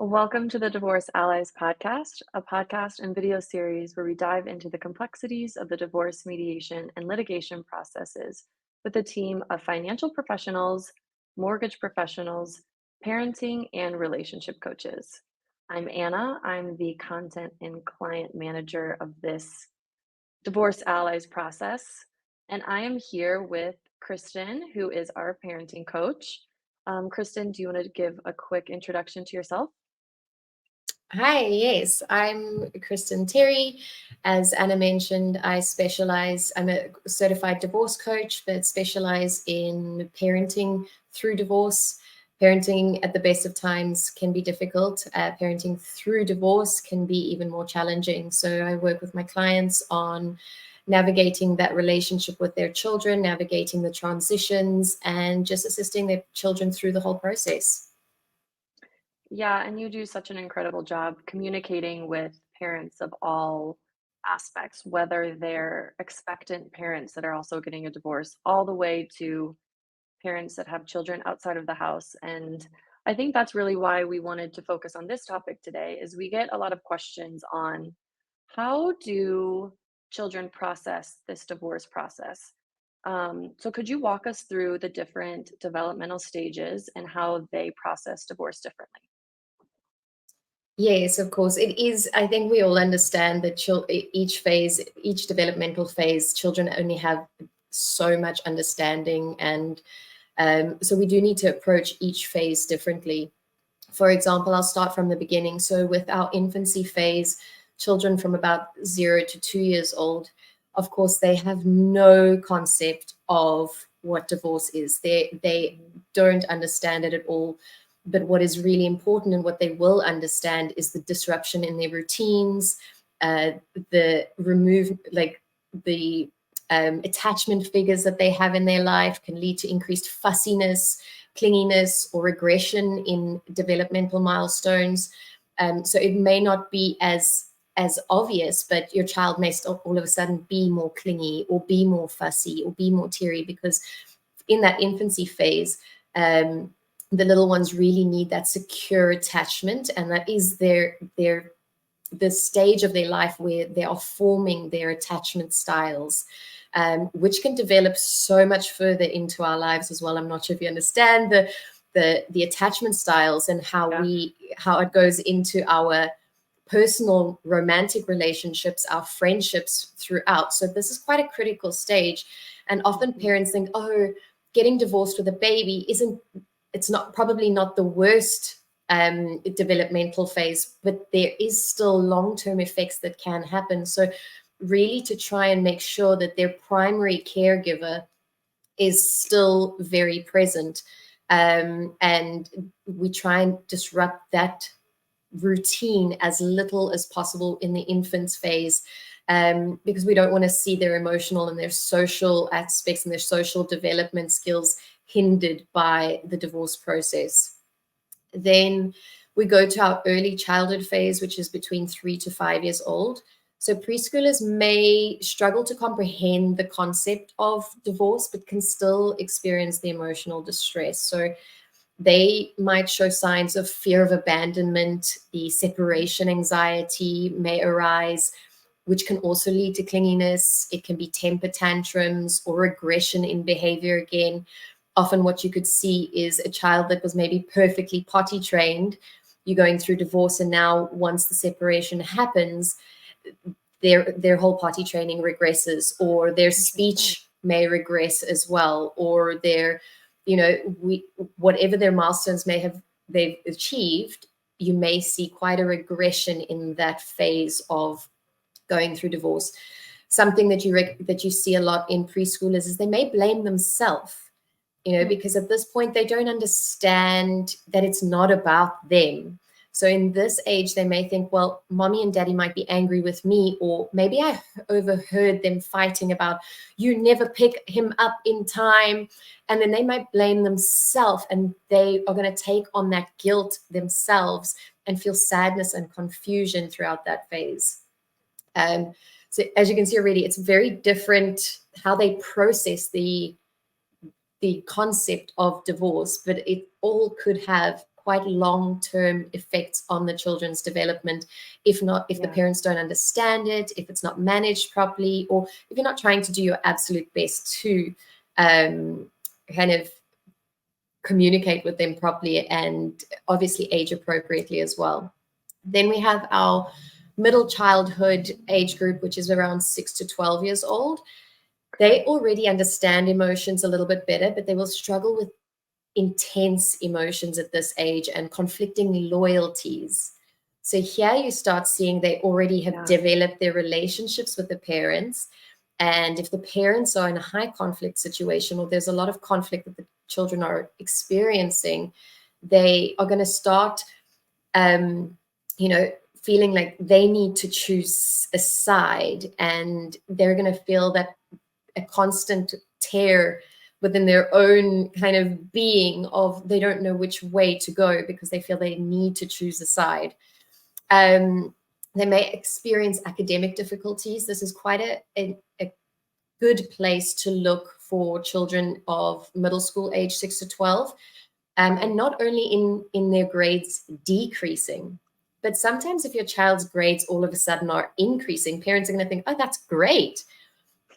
Welcome to the Divorce Allies podcast, a podcast and video series where we dive into the complexities of the divorce mediation and litigation processes with a team of financial professionals, mortgage professionals, parenting, and relationship coaches. I'm Anna. I'm the content and client manager of this Divorce Allies process, and I am here with Kristen, who is our parenting coach. Kristen, do you want to give a quick introduction to yourself? Hi, yes, I'm Kristen Terry. As Anna mentioned, I'm a certified divorce coach, but specialize in parenting through divorce. Parenting at the best of times can be difficult. Parenting through divorce can be even more challenging. So I work with my clients on navigating that relationship with their children, navigating the transitions, and just assisting their children through the whole process. Yeah, and you do such an incredible job communicating with parents of all aspects, whether they're expectant parents that are also getting a divorce, all the way to parents that have children outside of the house. And I think that's really why we wanted to focus on this topic today, is we get a lot of questions on how do children process this divorce process? So could you walk us through the different developmental stages and how they process divorce differently? Yes, of course. It is. I think we all understand that each developmental phase, children only have so much understanding. And so we do need to approach each phase differently. For example, I'll start from the beginning. So with our infancy phase, children from about 0 to 2 years old, of course, they have no concept of what divorce is. They don't understand it at all. But what is really important and what they will understand is the disruption in their routines, uh, the remove like the attachment figures that they have in their life can lead to increased fussiness, clinginess, or regression in developmental milestones. So it may not be as obvious, but your child may still all of a sudden be more clingy or be more fussy or be more teary because in that infancy phase, the little ones really need that secure attachment, and that is the stage of their life where they are forming their attachment styles, which can develop so much further into our lives as well. I'm not sure if you understand the attachment styles and Yeah. how it goes into our personal romantic relationships, our friendships throughout. So this is quite a critical stage. And often Mhm. parents think, oh, getting divorced with a baby it's not probably not the worst developmental phase, but there is still long-term effects that can happen. So really to try and make sure that their primary caregiver is still very present. And we try and disrupt that routine as little as possible in the infant's phase, because we don't want to see their emotional and their social aspects and their social development skills hindered by the divorce process. Then we go to our early childhood phase, which is between 3 to 5 years old. So preschoolers may struggle to comprehend the concept of divorce, but can still experience the emotional distress. So they might show signs of fear of abandonment. The separation anxiety may arise, which can also lead to clinginess. It can be temper tantrums or regression in behavior again. Often what you could see is a child that was maybe perfectly potty trained. You're going through divorce, and now once the separation happens, their whole potty training regresses, or their Interesting. speech may regress as well, or their, whatever their milestones may have they've achieved, you may see quite a regression in that phase of going through divorce. Something that you see a lot in preschoolers is they may blame themselves, Hmm. because at this point they don't understand that it's not about them. So in this age, they may think, well, mommy and daddy might be angry with me, or maybe I overheard them fighting about, you never pick him up in time. And then they might blame themselves, and they are going to take on that guilt themselves and feel sadness and confusion throughout that phase. So as you can see already, it's very different how they process the concept of divorce, but it all could have quite long-term effects on the children's development if the Yeah. parents don't understand it, if it's not managed properly, or if you're not trying to do your absolute best to kind of communicate with them properly and obviously age appropriately as well. Then we have our middle childhood age group, which is around 6 to 12 years old. They already understand emotions a little bit better, but they will struggle with intense emotions at this age and conflicting loyalties. So here you start seeing they already have Yeah. developed their relationships with the parents. And if the parents are in a high conflict situation, or there's a lot of conflict that the children are experiencing, they are going to start, you know, feeling like they need to choose a side, and they're going to feel that a constant tear within their own kind of being of they don't know which way to go because they feel they need to choose a side. They may experience academic difficulties. This is quite a good place to look for children of middle school age 6 to 12. Right. And not only in their grades decreasing, but sometimes if your child's grades all of a sudden are increasing, parents are going to think, oh, that's great.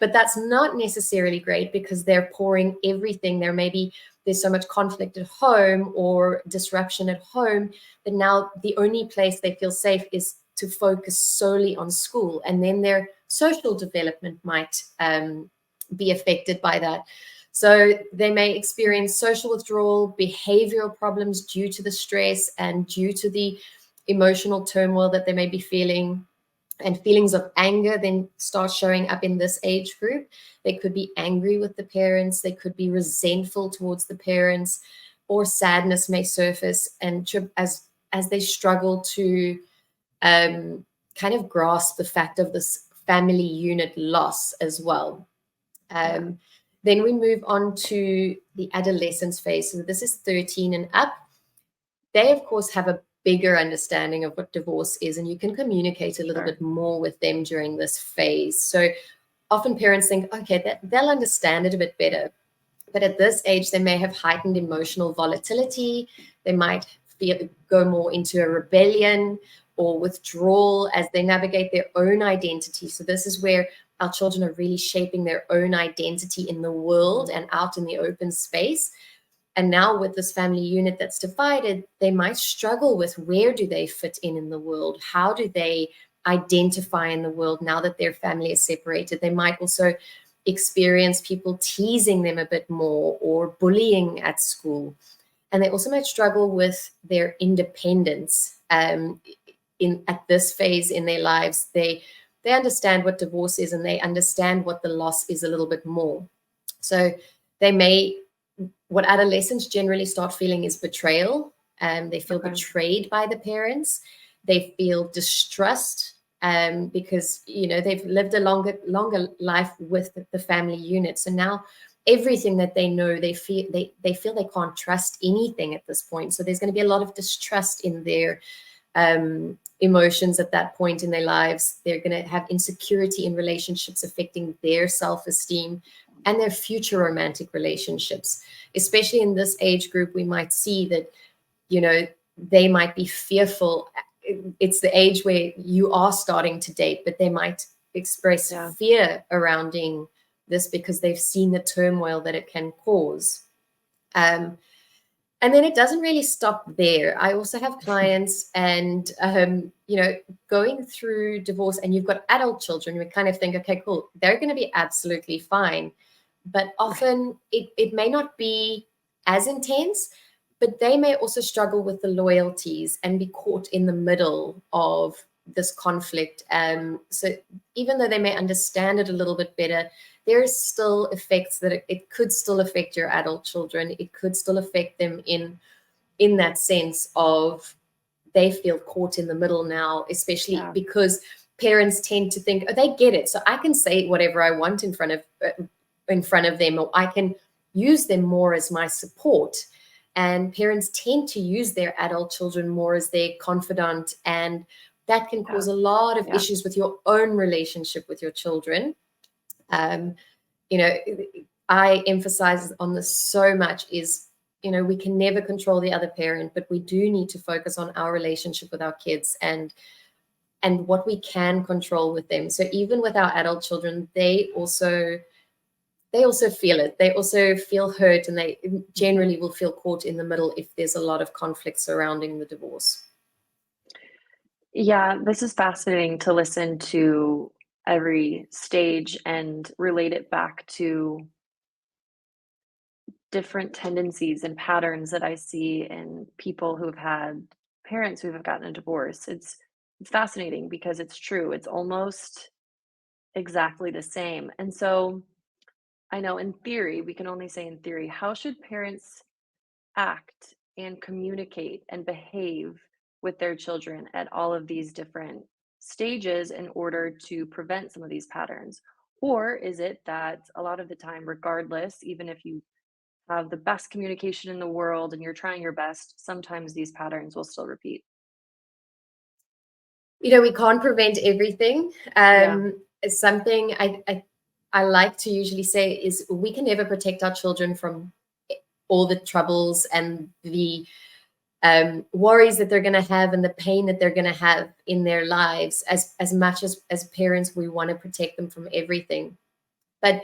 But that's not necessarily great because they're pouring everything. There's so much conflict at home or disruption at home that now the only place they feel safe is to focus solely on school. And then their social development might be affected by that. So they may experience social withdrawal, behavioral problems due to the stress and due to the emotional turmoil that they may be feeling. And feelings of anger then start showing up in this age group. They could be angry with the parents, they could be resentful towards the parents, or sadness may surface and as they struggle to kind of grasp the fact of this family unit loss as well. Yeah. Then we move on to the adolescence phase. So this is 13 and up. They, of course, have a bigger understanding of what divorce is, and you can communicate a little Sure. bit more with them during this phase. So often parents think, okay, they'll understand it a bit better. But at this age, they may have heightened emotional volatility. They might go more into a rebellion or withdrawal as they navigate their own identity. So this is where our children are really shaping their own identity in the world and out in the open space. And now with this family unit that's divided, they might struggle with where do they fit in the world? How do they identify in the world now that their family is separated? They might also experience people teasing them a bit more or bullying at school. And they also might struggle with their independence. At this phase in their lives, they understand what divorce is and they understand what the loss is a little bit more. So what adolescents generally start feeling is betrayal. They feel Okay. betrayed by the parents. They feel distrust because they've lived a longer life with the family unit. So now everything that they know, they feel they can't trust anything at this point. So there's going to be a lot of distrust in their emotions at that point in their lives. They're going to have insecurity in relationships affecting their self-esteem and their future romantic relationships. Especially in this age group, we might see that, they might be fearful. It's the age where you are starting to date, but they might express fear surrounding this because they've seen the turmoil that it can cause. And then it doesn't really stop there. I also have clients and, going through divorce and you've got adult children, we kind of think, okay, cool, they're going to be absolutely fine. But often it may not be as intense, but they may also struggle with the loyalties and be caught in the middle of this conflict. So even though they may understand it a little bit better, there's still effects that it could still affect your adult children. It could still affect them in that sense of they feel caught in the middle now, especially because parents tend to think, oh, they get it. So I can say whatever I want in front of them, or I can use them more as my support. And parents tend to use their adult children more as their confidant. And that can cause a lot of issues with your own relationship with your children. I emphasize on this so much is we can never control the other parent, but we do need to focus on our relationship with our kids and what we can control with them. So even with our adult children, they also feel it. They also feel hurt, and they generally will feel caught in the middle if there's a lot of conflict surrounding the divorce. Yeah, this is fascinating to listen to every stage and relate it back to different tendencies and patterns that I see in people who've had parents who have gotten a divorce. It's fascinating because it's true. It's almost exactly the same. And so I know in theory, we can only say in theory, how should parents act and communicate and behave with their children at all of these different stages in order to prevent some of these patterns? Or is it that a lot of the time, regardless, even if you have the best communication in the world and you're trying your best, sometimes these patterns will still repeat? We can't prevent everything. Yeah, Something I like to usually say is we can never protect our children from all the troubles and the worries that they're going to have and the pain that they're going to have in their lives. As much as parents, we want to protect them from everything. But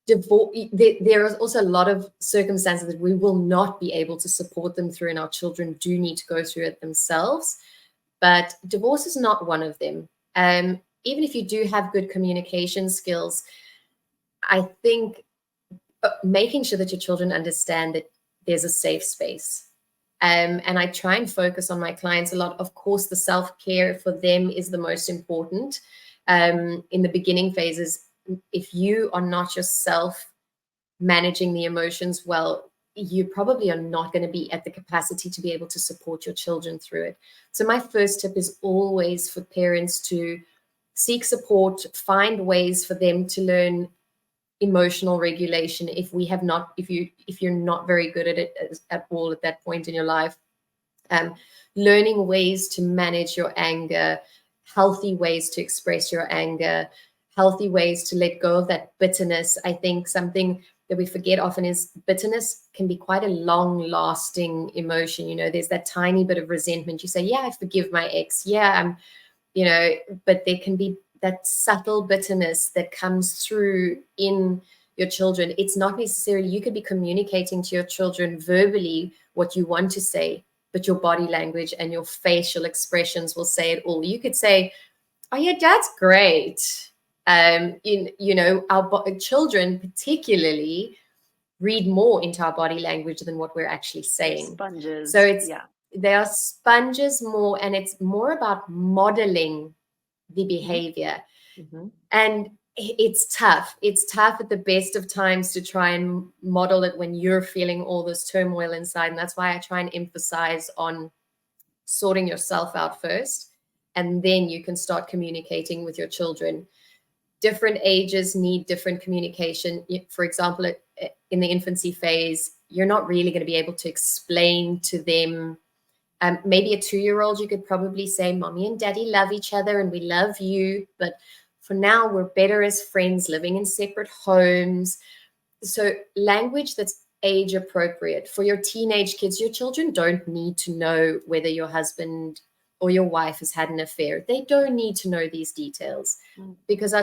there is also a lot of circumstances that we will not be able to support them through, and our children do need to go through it themselves. But divorce is not one of them. Even if you do have good communication skills, I think making sure that your children understand that there's a safe space. And I try and focus on my clients a lot. Of course, the self-care for them is the most important. In the beginning phases, if you are not yourself managing the emotions well, you probably are not going to be at the capacity to be able to support your children through it. So my first tip is always for parents to seek support, find ways for them to learn emotional regulation if you're not very good at it at all at that point in your life. um, Learning ways to manage your anger, healthy ways to express your anger, healthy ways to let go of that bitterness. I think something that we forget often is bitterness can be quite a long lasting emotion. There's that tiny bit of resentment. You say, yeah, I forgive my ex. Yeah, but there can be that subtle bitterness that comes through in your children. It's not necessarily, you could be communicating to your children verbally what you want to say, but your body language and your facial expressions will say it all. You could say, oh yeah, dad's great. Our children particularly read more into our body language than what we're actually they're saying. So sponges. Yeah. they are sponges more, and it's more about modeling the Hmm. behavior. Hmm. And it's tough. It's tough at the best of times to try and model it when you're feeling all this turmoil inside. And that's why I try and emphasize on sorting yourself out first, and then you can start communicating with your children. Different ages need different communication. For example, in the infancy phase, you're not really going to be able to explain to them. Maybe a 2-year-old, you could probably say, mommy and daddy love each other and we love you. But for now, we're better as friends living in separate homes. So language that's age appropriate. For your teenage kids, your children don't need to know whether your husband or your wife has had an affair. They don't need to know these details, because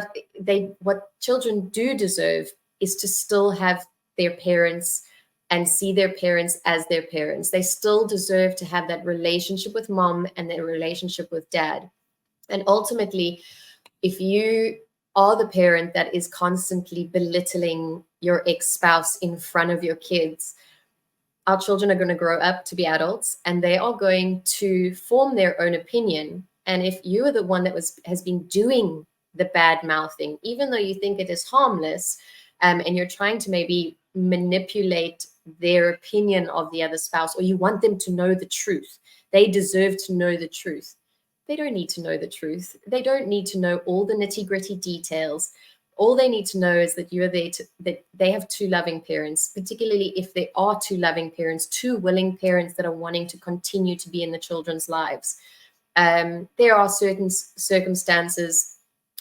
what children do deserve is to still have their parents and see their parents as their parents. They still deserve to have that relationship with mom and their relationship with dad. And ultimately, if you are the parent that is constantly belittling your ex-spouse in front of your kids, our children are going to grow up to be adults and they are going to form their own opinion. And if you are the one that has been doing the bad mouthing, even though you think it is harmless, and you're trying to maybe manipulate their opinion of the other spouse, or you want them to know the truth, they deserve to know the truth. They don't need to know the truth. They don't need to know all the nitty gritty details. All they need to know is that you're there that they have two loving parents, particularly if there are two loving parents, two willing parents that are wanting to continue to be in the children's lives. There are certain circumstances,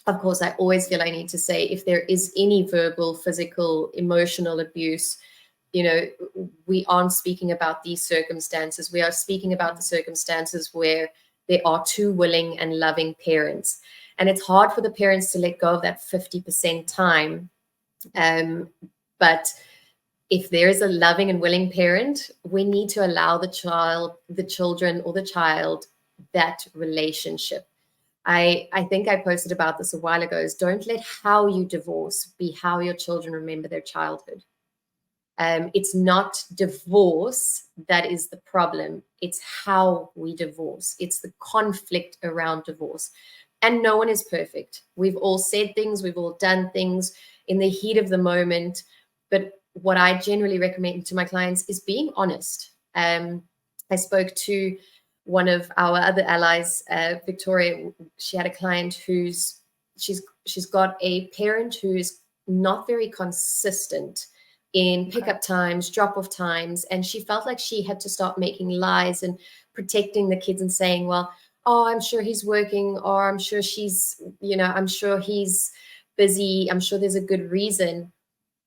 of course, I always feel I need to say, if there is any verbal, physical, emotional abuse, you know, we aren't speaking about these circumstances. We are speaking about the circumstances where there are two willing and loving parents. And it's hard for the parents to let go of that 50% time. But if there is a loving and willing parent, we need to allow the children or the child that relationship. I think I posted about this a while ago, is don't let how you divorce be how your children remember their childhood. It's not divorce that is the problem. It's how we divorce. It's the conflict around divorce. And no one is perfect. We've all said things, we've all done things in the heat of the moment. But what I generally recommend to my clients is being honest. I spoke to one of our other allies, Victoria. She had a client she's got a parent who's not very consistent in pickup times, drop-off times, and she felt like she had to start making lies and protecting the kids and saying, well, oh, I'm sure he's working, or I'm sure she's, I'm sure he's busy, I'm sure there's a good reason.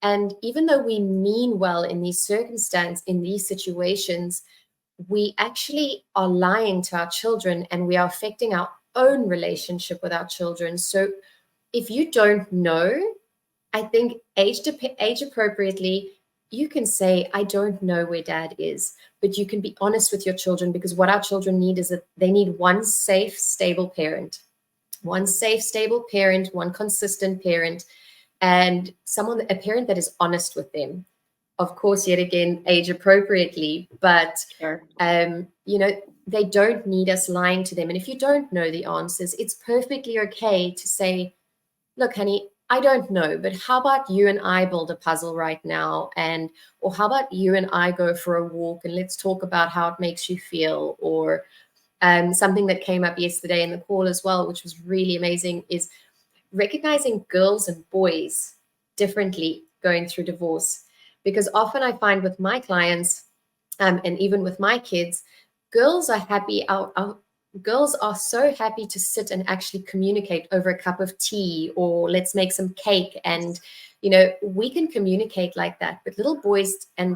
And even though we mean well in these situations, we actually are lying to our children, and we are affecting our own relationship with our children. So if you don't know, I think age appropriately, you can say, I don't know where dad is, but you can be honest with your children, because what our children need is that they need one safe, stable parent, one consistent parent, and a parent that is honest with them. Of course, yet again, age appropriately, but, Sure. They don't need us lying to them. And if you don't know the answers, it's perfectly okay to say, look, honey, I don't know, but how about you and I build a puzzle right now? Or how about you and I go for a walk and let's talk about how it makes you feel? Or something that came up yesterday in the call as well, which was really amazing, is recognizing girls and boys differently going through divorce. Because often I find with my clients, and even with my kids, girls are happy. Girls are so happy to sit and actually communicate over a cup of tea, or let's make some cake. And, we can communicate like that. But little boys, and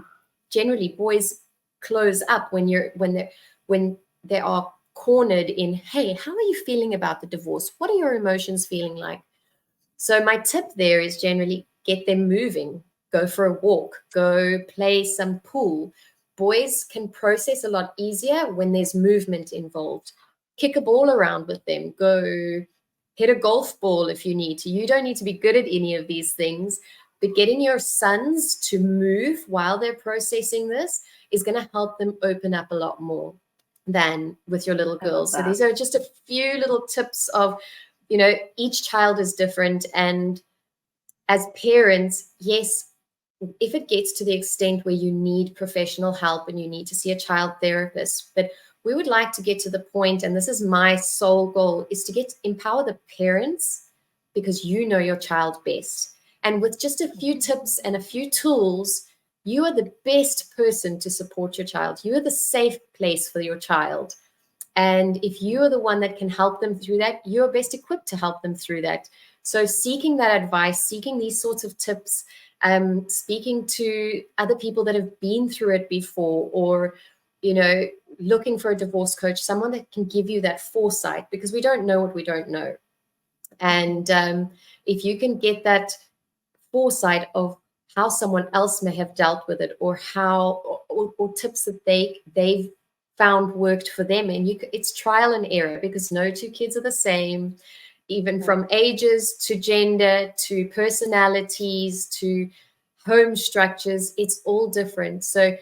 generally boys, close up when they are cornered in, hey, how are you feeling about the divorce? What are your emotions feeling like? So my tip there is generally get them moving, go for a walk, go play some pool. Boys can process a lot easier when there's movement involved. Kick a ball around with them, go hit a golf ball if you need to. You don't need to be good at any of these things, but getting your sons to move while they're processing this is going to help them open up a lot more than with your little girls. So these are just a few little tips of, each child is different. And as parents, yes, if it gets to the extent where you need professional help and you need to see a child therapist, but we would like to get to the point, and this is my sole goal, is to empower the parents, because you know your child best. And with just a few tips and a few tools, you are the best person to support your child. You are the safe place for your child. And if you are the one that can help them through that, you're best equipped to help them through that. So seeking that advice, seeking these sorts of tips, speaking to other people that have been through it before, or, looking for a divorce coach, someone that can give you that foresight, because we don't know what we don't know. And if you can get that foresight of how someone else may have dealt with it, or or tips that they've found worked for them, and it's trial and error, because no two kids are the same, even from ages to gender to personalities to home structures. It's all different. So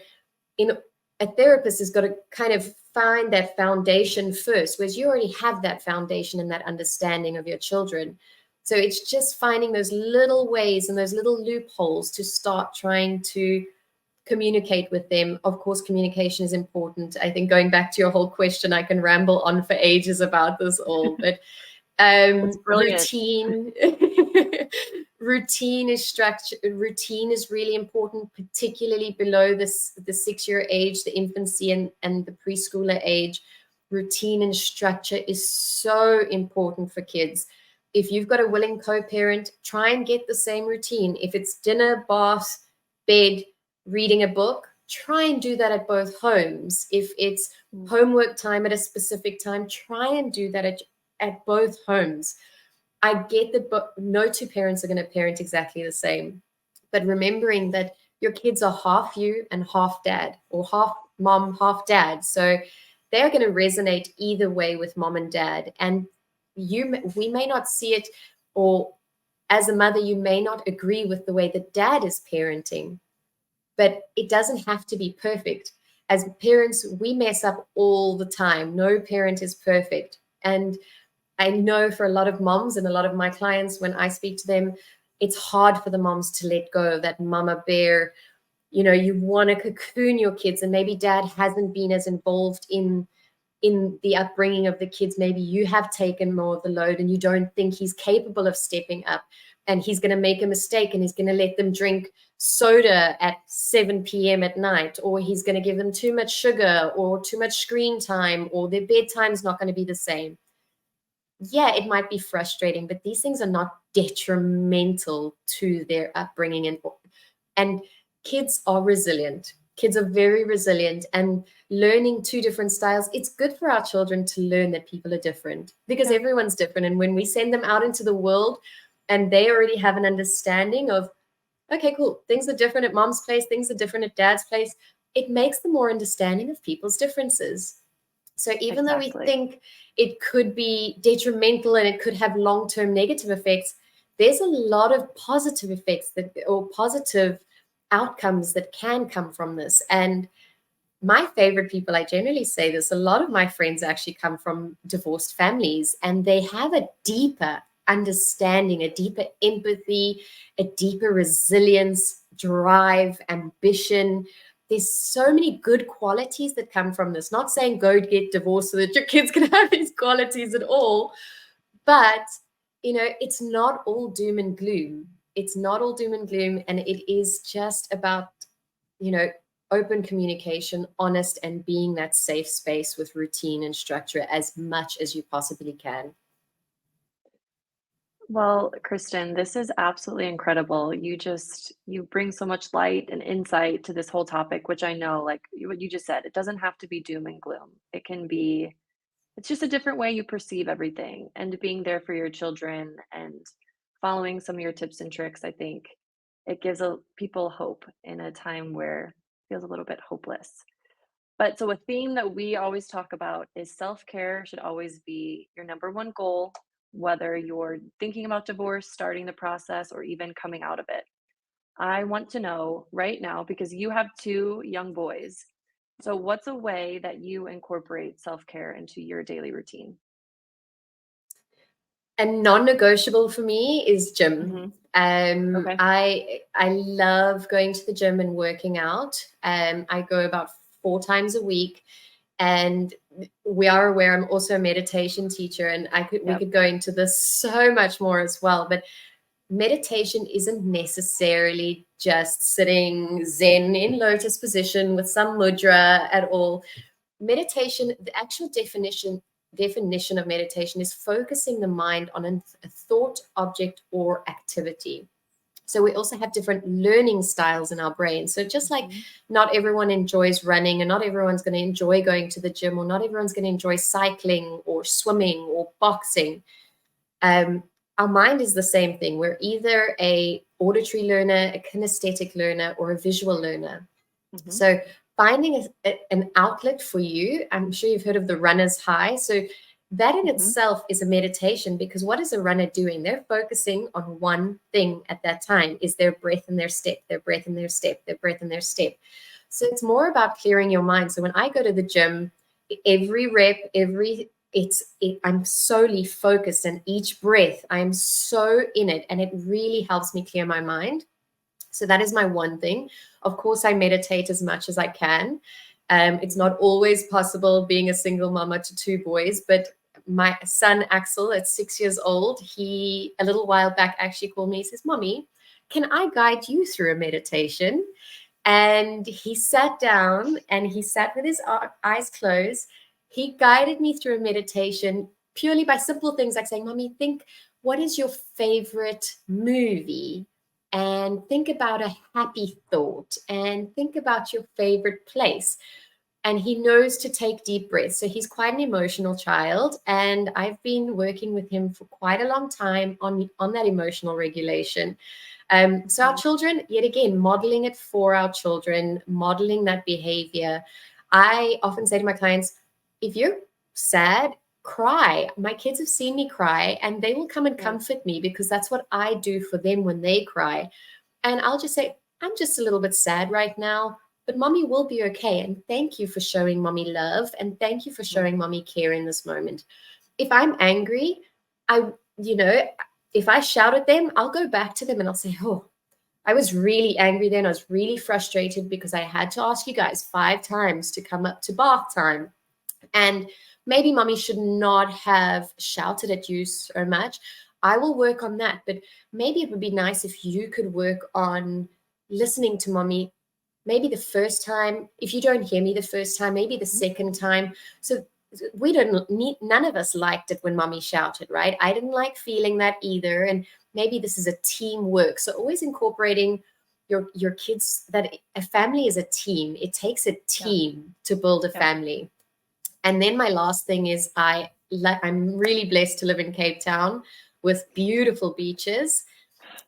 a therapist has got to kind of find that foundation first, whereas you already have that foundation and that understanding of your children. So it's just finding those little ways and those little loopholes to start trying to communicate with them. Of course, communication is important. I think, going back to your whole question, I can ramble on for ages about this all, but routine routine is really important, particularly below the 6-year age, the infancy and the preschooler age. Routine and structure is so important for kids. If you've got a willing co-parent, try and get the same routine. If it's dinner, bath, bed, reading a book, try and do that at both homes. If it's Mm. homework time at a specific time, try and do that at both homes. I get that, but no two parents are going to parent exactly the same. But remembering that your kids are half you and half dad, or half mom, half dad. So they're going to resonate either way with mom and dad. And we may not see it, or as a mother, you may not agree with the way that dad is parenting, but it doesn't have to be perfect. As parents, we mess up all the time. No parent is perfect. And I know for a lot of moms and a lot of my clients, when I speak to them, it's hard for the moms to let go of that mama bear. You want to cocoon your kids, and maybe dad hasn't been as involved in the upbringing of the kids. Maybe you have taken more of the load and you don't think he's capable of stepping up, and he's going to make a mistake and he's going to let them drink soda at 7 p.m. at night, or he's going to give them too much sugar or too much screen time, or their bedtime's not going to be the same. Yeah, it might be frustrating, but these things are not detrimental to their upbringing. And kids are resilient. Kids are very resilient, and learning two different styles, it's good for our children to learn that people are different, because Yeah, everyone's different. And when we send them out into the world and they already have an understanding of, okay, cool, things are different at mom's place, things are different at dad's place, it makes them more understanding of people's differences. So even though we exactly. think it could be detrimental and it could have long-term negative effects, there's a lot of positive effects or positive outcomes that can come from this. And my favorite people, I generally say this, a lot of my friends actually come from divorced families, and they have a deeper understanding, a deeper empathy, a deeper resilience, drive, ambition. There's so many good qualities that come from this. Not saying go get divorced so that your kids can have these qualities at all, but it's not all doom and gloom. It's not all doom and gloom, and it is just about you know open communication, honest, and being that safe space with routine and structure as much as you possibly can. Well, Kristen, this is absolutely incredible. You bring so much light and insight to this whole topic, which I know, like what you just said, it doesn't have to be doom and gloom. It's just a different way you perceive everything, and being there for your children and following some of your tips and tricks. I think it gives people hope in a time where it feels a little bit hopeless. But so a theme that we always talk about is self-care should always be your number one goal, whether you're thinking about divorce, starting the process, or even coming out of it. I want to know right now, because you have two young boys. So what's a way that you incorporate self-care into your daily routine? And non-negotiable for me is gym. Hmm. Okay. I love going to the gym and working out. I go about 4 times a week, and we are aware I'm also a meditation teacher, and we Yep. could go into this so much more as well. But meditation isn't necessarily just sitting zen in lotus position with some mudra at all. Meditation, the actual definition of meditation is focusing the mind on a thought, object, or activity. So we also have different learning styles in our brain. So just like Mhm. not everyone enjoys running, and not everyone's going to enjoy going to the gym, or not everyone's going to enjoy cycling or swimming or boxing, um, our mind is the same thing. We're either a auditory learner, a kinesthetic learner, or a visual learner. Mhm. So finding an outlet for you, I'm sure you've heard of the runner's high. So that in Mhm. itself is a meditation, because what is a runner doing? They're focusing on one thing at that time, is their breath and their step, their breath and their step, their breath and their step. So it's more about clearing your mind. So when I go to the gym, every rep, I'm solely focused, and each breath, I'm so in it, and it really helps me clear my mind. So that is my one thing. Of course, I meditate as much as I can. It's not always possible being a single mama to two boys, but my son Axel, at 6 years old, he a little while back actually called me. He says, "Mommy, can I guide you through a meditation?" And he sat down and he sat with his eyes closed. He guided me through a meditation purely by simple things like saying, "Mommy, think, what is your favorite movie?" and think about a happy thought and think about your favorite place. And he knows to take deep breaths. So he's quite an emotional child, and I've been working with him for quite a long time on that emotional regulation. So our Mhm. children, yet again, modeling it for our children, modeling that behavior. I often say to my clients, if you're sad, cry. My kids have seen me cry, and they will come and Yeah. comfort me because that's what I do for them when they cry. And I'll just say, I'm just a little bit sad right now, but mommy will be okay. And thank you for showing mommy love. And thank you for Mhm. showing mommy care in this moment. If I'm angry, I, you know, if I shout at them, I'll go back to them and I'll say, oh, I was really angry then. I was really frustrated because I had to ask you guys 5 times to come up to bath time. And maybe mommy should not have shouted at you so much. I will work on that. But maybe it would be nice if you could work on listening to mommy. Maybe the first time, if you don't hear me the first time, maybe the Mhm. second time. So we don't need, none of us liked it when mommy shouted, right? I didn't like feeling that either. And maybe this is a teamwork. So always incorporating your kids, that a family is a team. It takes a Yeah. team to build a Yeah. family. And then my last thing is I'm really blessed to live in Cape Town with beautiful beaches.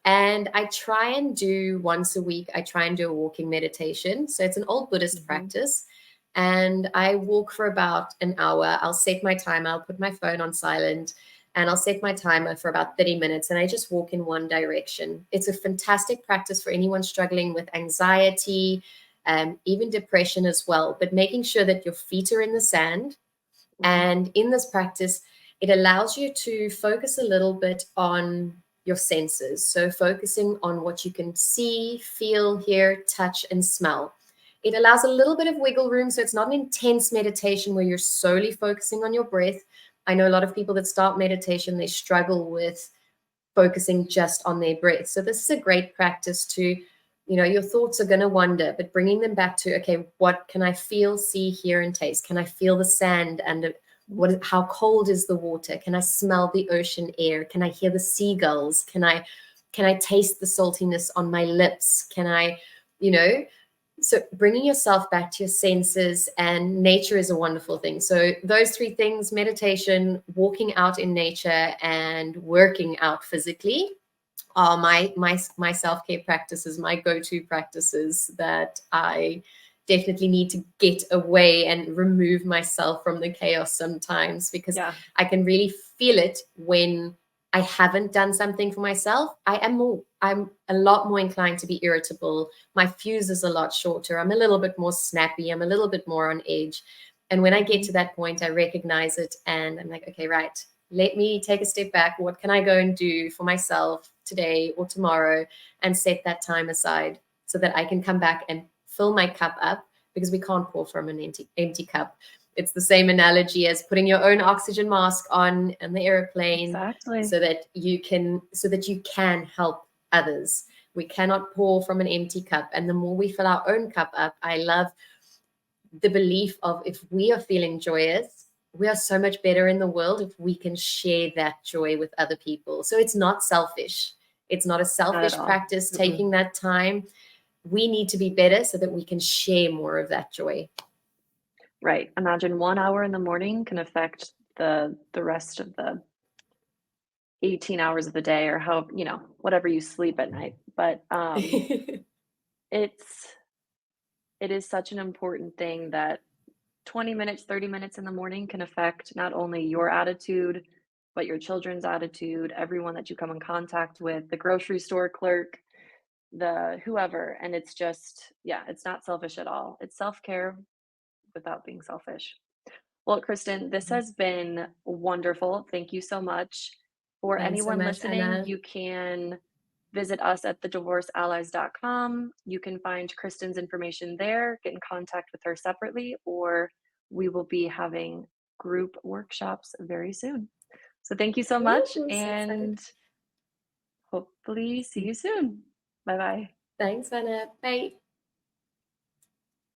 And I try and do once a week, I try and do a walking meditation. So it's an old Buddhist Mhm. practice. And I walk for about an hour. I'll set my timer, I'll put my phone on silent, and I'll set my timer for about 30 minutes. And I just walk in one direction. It's a fantastic practice for anyone struggling with anxiety, even depression as well. But making sure that your feet are in the sand. Mhm. And in this practice, it allows you to focus a little bit on your senses. So, focusing on what you can see, feel, hear, touch, and smell. It allows a little bit of wiggle room. So, it's not an intense meditation where you're solely focusing on your breath. I know a lot of people that start meditation, they struggle with focusing just on their breath. So this is a great practice to, your thoughts are going to wander, but bringing them back to, okay, what can I feel, see, hear, and taste? Can I feel the sand and how cold is the water? Can I smell the ocean air? Can I hear the seagulls? Can I taste the saltiness on my lips? Can I, you know, so bringing yourself back to your senses, and nature is a wonderful thing. So those 3 things: meditation, walking out in nature, and working out physically are my self-care practices, my go-to practices that I definitely need to get away and remove myself from the chaos sometimes, because Yeah. I can really feel it when I haven't done something for myself. I'm a lot more inclined to be irritable. My fuse is a lot shorter. I'm a little bit more snappy. I'm a little bit more on edge. And when I get Mhm. to that point, I recognize it and I'm like, okay, right, let me take a step back. What can I go and do for myself today or tomorrow, and set that time aside so that I can come back and fill my cup up, because we can't pour from an empty cup. It's the same analogy as putting your own oxygen mask on the airplane Exactly. so that you can help others. We cannot pour from an empty cup. And the more we fill our own cup up, I love the belief of, if we are feeling joyous, we are so much better in the world if we can share that joy with other people. So it's not selfish. It's not a Not at selfish all. practice Mm-mm. taking that time. We need to be better so that we can share more of that joy. Right. Imagine 1 hour in the morning can affect the rest of the 18 hours of the day, or how, whatever you sleep at night. But it's it is such an important thing that 20 minutes, 30 minutes in the morning can affect not only your attitude, but your children's attitude, everyone that you come in contact with, the grocery store clerk, the whoever. And it's just, yeah, it's not selfish at all. It's self-care without being selfish. Well, Kristen, this has been wonderful. Thank you so much. For Thanks so anyone much, listening, Anna. you can visit us at thedivorceallies.com. You can find Kristen's information there, get in contact with her separately, or we will be having group workshops very soon. So thank you so much, Ooh, so excited. and hopefully see you soon. Bye bye. Thanks, Anna. Bye.